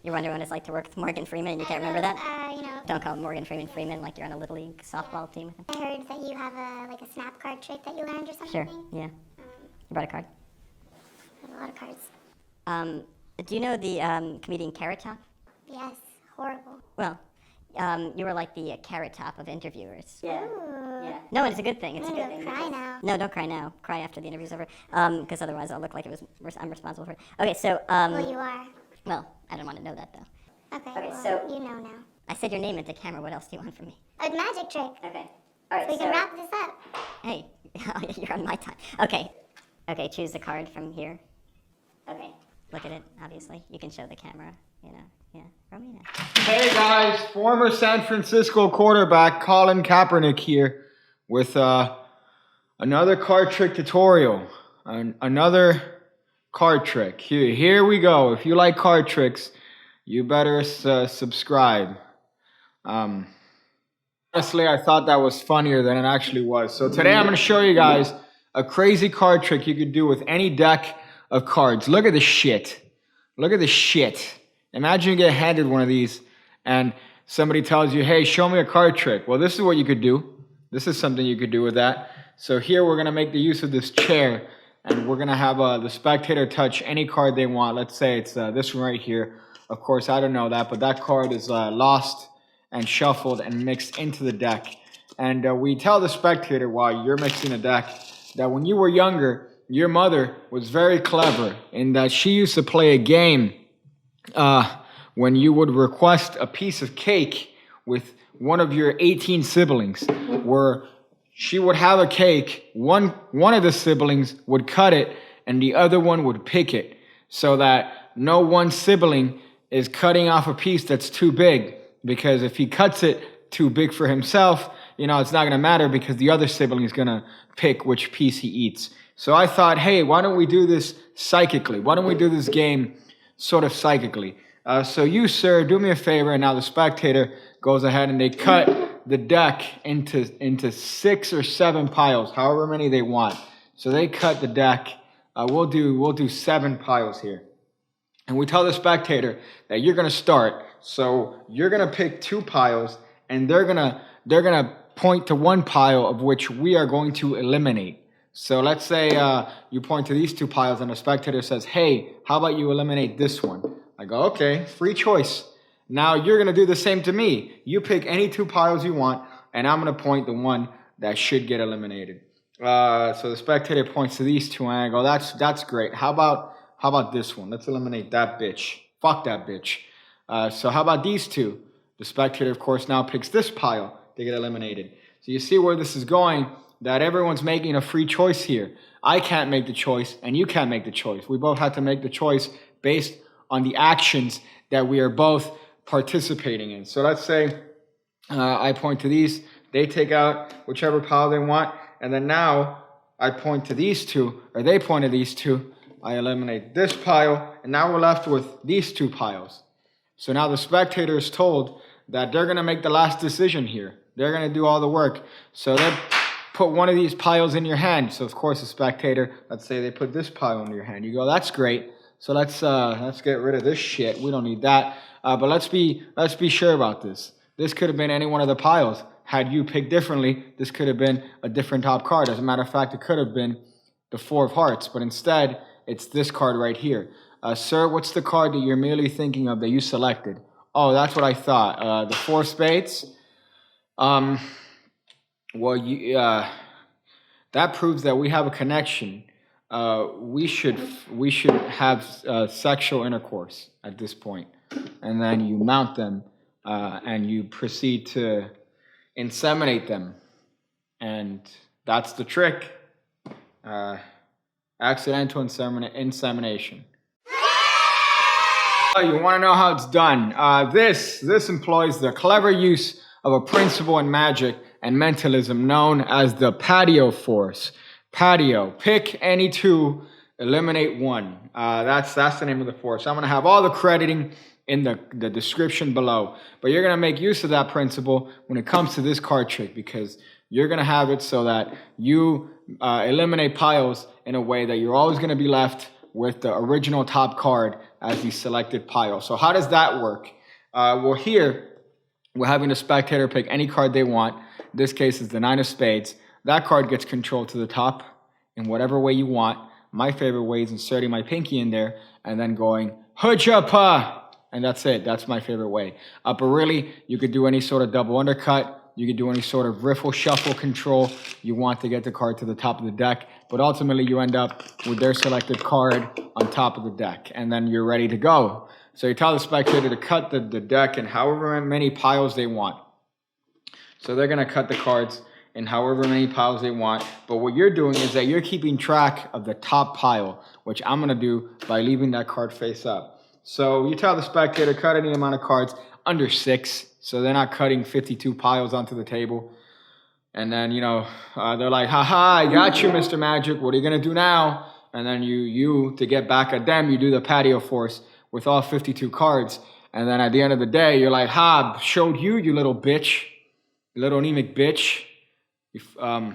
You wonder what it's like to work with Morgan Freeman and you can't remember that? You know. Don't call Morgan Freeman like you're on a Little League softball team with him. I heard that you have a snap card trick that you learned or something. Sure, yeah. You brought a card? I have a lot of cards. Do you know the comedian Carrot Top? Yes, horrible. Well, you were like the Carrot Top of interviewers. Yeah. Yeah. No, it's a good thing. It's a good thing. Cry now. No, don't cry now. Cry after the interview's over. Because otherwise I'll look like I'm responsible for it. Okay, so, Well, you are. well, I don't want to know that, though. Okay, well, so- you know now. I said your name into camera. What else do you want from me? A magic trick. Okay. All right, We can wrap this up. Hey, you're on my time. Okay. Okay, choose the card from here. Okay. Look at it, obviously. You can show the camera, you know. Yeah, Romina. Hey guys, former San Francisco quarterback Colin Kaepernick here with another card trick tutorial. Another card trick. Here we go. If you like card tricks, you better subscribe. Honestly, I thought that was funnier than it actually was. So today I'm going to show you guys a crazy card trick you could do with any deck of cards. Look at this shit. Look at this shit. Imagine you get handed one of these and somebody tells you, hey, show me a card trick. Well, this is what you could do. This is something you could do with that. So here we're going to make the use of this chair and we're going to have the spectator touch any card they want. Let's say it's this one right here. Of course, I don't know that, but that card is lost and shuffled and mixed into the deck. And we tell the spectator while you're mixing the deck that when you were younger, your mother was very clever in that she used to play a game when you would request a piece of cake with one of your 18 siblings, where she would have a cake, one of the siblings would cut it, and the other one would pick it, so that no one sibling is cutting off a piece that's too big, because if he cuts it too big for himself, you know, it's not going to matter because the other sibling is going to pick which piece he eats. So I thought, hey, why don't we do this psychically? Why don't we do this game sort of psychically? So you, sir, do me a favor, and now the spectator goes ahead and they cut the deck into 6 or 7 piles, however many they want. So they cut the deck. We'll do 7 piles here. And we tell the spectator that you're gonna start. So you're gonna pick 2 piles, and they're gonna point to 1 pile of which we are going to eliminate. So let's say you point to these 2 piles, and the spectator says, hey, how about you eliminate this one? I go, okay, free choice. Now you're gonna do the same to me. You pick any 2 piles you want, and I'm gonna point the one that should get eliminated. So the spectator points to these 2, and I go, that's great. How about this one? Let's eliminate that bitch. Fuck that bitch. So how about these 2? The spectator, of course, now picks this pile. They get eliminated. So you see where this is going, that everyone's making a free choice here. I can't make the choice, and you can't make the choice. We both have to make the choice based on the actions that we are both participating in. So let's say I point to these. They take out whichever pile they want, and then now I point to these 2, or they point to these 2. I eliminate this pile, and now we're left with these 2 piles. So now the spectator is told that they're going to make the last decision here. They're going to do all the work. So they put one of these piles in your hand. So of course the spectator, let's say they put this pile in your hand. You go, that's great. So let's get rid of this shit. We don't need that. But let's be sure about this. This could have been any one of the piles. Had you picked differently, this could have been a different top card. As a matter of fact, it could have been the 4 of hearts. But instead, it's this card right here. Sir, what's the card that you're merely thinking of that you selected? Oh, that's what I thought. The 4 spades. Well, that proves that we have a connection. We should have sexual intercourse at this point, and then you mount them, and you proceed to inseminate them, and that's the trick. Accidental insemination. You want to know how it's done? This employs the clever use of a principle in magic and mentalism known as the PATEO force. PATEO. Pick any 2, eliminate 1. That's the name of the force. I'm going to have all the crediting in the description below. But you're going to make use of that principle when it comes to this card trick, because you're going to have it so that you eliminate piles in a way that you're always going to be left with the original top card as the selected pile. So how does that work? Well, here, we're having the spectator pick any card they want. In this case, it's the 9 of spades. That card gets controlled to the top in whatever way you want. My favorite way is inserting my pinky in there and then going, hujapa, and that's it. That's my favorite way. But really, you could do any sort of double undercut. You could do any sort of riffle shuffle control you want to get the card to the top of the deck. But ultimately, you end up with their selected card on top of the deck. And then you're ready to go. So you tell the spectator to cut the deck in however many piles they want. So they're going to cut the cards in however many piles they want. But what you're doing is that you're keeping track of the top pile, which I'm going to do by leaving that card face up. So you tell the spectator to cut any amount of cards under 6. So they're not cutting 52 piles onto the table. And then, you know, they're like, haha, I got you, Mr. Magic. What are you going to do now? And then you, to get back at them, you do the PATEO force with all 52 cards. And then at the end of the day, you're like, ha, showed you, you little bitch. You little anemic bitch. So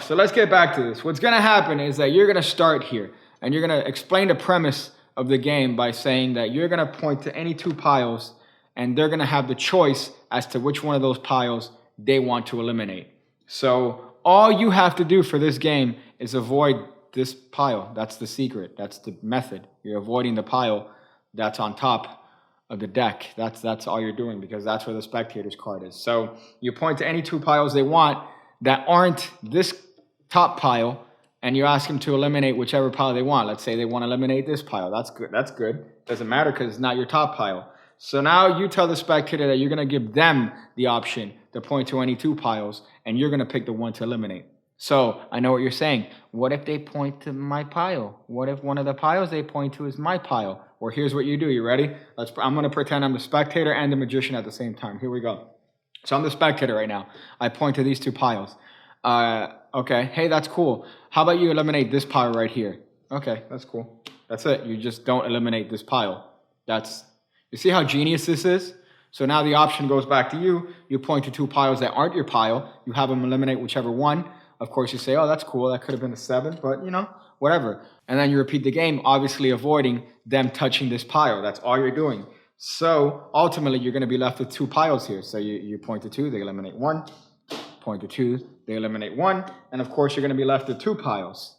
let's get back to this. What's going to happen is that you're going to start here. And you're going to explain the premise of the game by saying that you're going to point to any 2 piles. And they're going to have the choice as to which one of those piles they want to eliminate. So all you have to do for this game is avoid this pile. That's the secret. That's the method. You're avoiding the pile that's on top of the deck. That's all you're doing, because that's where the spectator's card is. So you point to any 2 piles they want that aren't this top pile, and you ask them to eliminate whichever pile they want. Let's say they want to eliminate this pile. That's good. That's good. Doesn't matter because it's not your top pile. So now you tell the spectator that you're going to give them the option to point to any 2 piles, and you're going to pick the one to eliminate. So I know what you're saying. What if they point to my pile? What if one of the piles they point to is my pile? Well, here's what you do. You ready? I'm going to pretend I'm the spectator and the magician at the same time. Here we go. So I'm the spectator right now. I point to these 2 piles. Okay. Hey, that's cool. How about you eliminate this pile right here? Okay, that's cool. That's it. You just don't eliminate this pile. You see how genius this is? So now the option goes back to you. You point to 2 piles that aren't your pile. You have them eliminate whichever one. Of course, you say, oh, that's cool. That could have been a 7, but, you know, whatever. And then you repeat the game, obviously avoiding them touching this pile. That's all you're doing. So ultimately, you're going to be left with 2 piles here. So you point to 2, they eliminate 1. Point to 2, they eliminate 1. And of course, you're going to be left with 2 piles.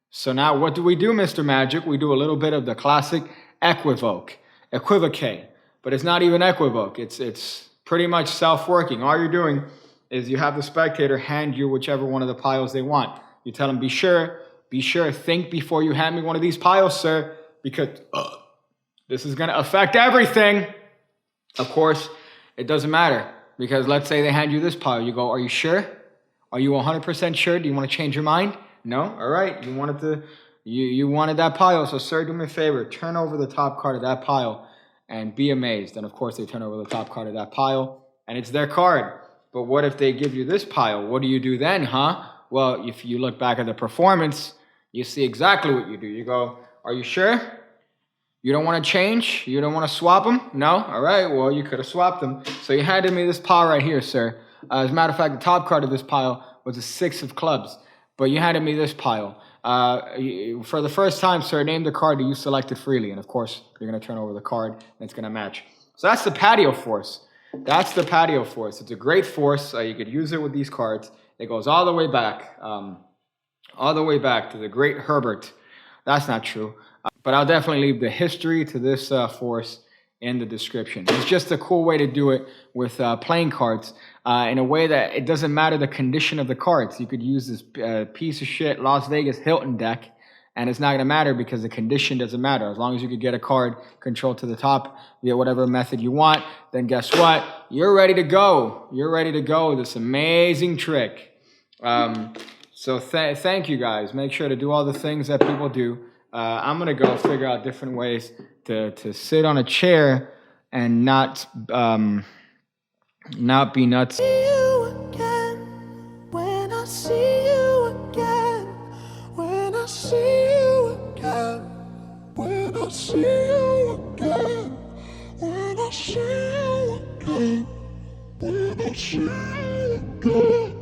So now what do we do, Mr. Magic? We do a little bit of the classic equivocate. But it's not even equivoke. It's pretty much self-working. All you're doing is you have the spectator hand you whichever one of the piles they want. You tell them, be sure, think before you hand me one of these piles, sir, because this is going to affect everything. Of course, it doesn't matter, because let's say they hand you this pile. You go, are you sure? Are you 100% sure? Do you want to change your mind? No? All right. You wanted that pile, so sir, do me a favor. Turn over the top card of that pile and be amazed. And of course, they turn over the top card of that pile, and it's their card. But what if they give you this pile? What do you do then, huh? Well, if you look back at the performance, you see exactly what you do. You go, are you sure? You don't want to change? You don't want to swap them? No? All right, well, you could have swapped them. So you handed me this pile right here, sir. As a matter of fact, the top card of this pile was a 6 of clubs. But you handed me this pile. For the first time, sir, name the card that you selected freely. And of course, you're going to turn over the card, and it's going to match. So that's the PATEO force. That's the PATEO force. It's a great force. You could use it with these cards. It goes all the way back to the great Herbert. That's not true. But I'll definitely leave the history to this force in the description. It's just a cool way to do it with playing cards in a way that it doesn't matter the condition of the cards. You could use this piece of shit Las Vegas Hilton deck, and it's not going to matter because the condition doesn't matter. As long as you could get a card controlled to the top via whatever method you want, then guess what? You're ready to go. You're ready to go with this amazing trick. So thank you, guys. Make sure to do all the things that people do. I'm going to go figure out different ways to sit on a chair and not be nuts. See you again when I see you again. When I see you again. When I see you again. When I see you again. When I see you again.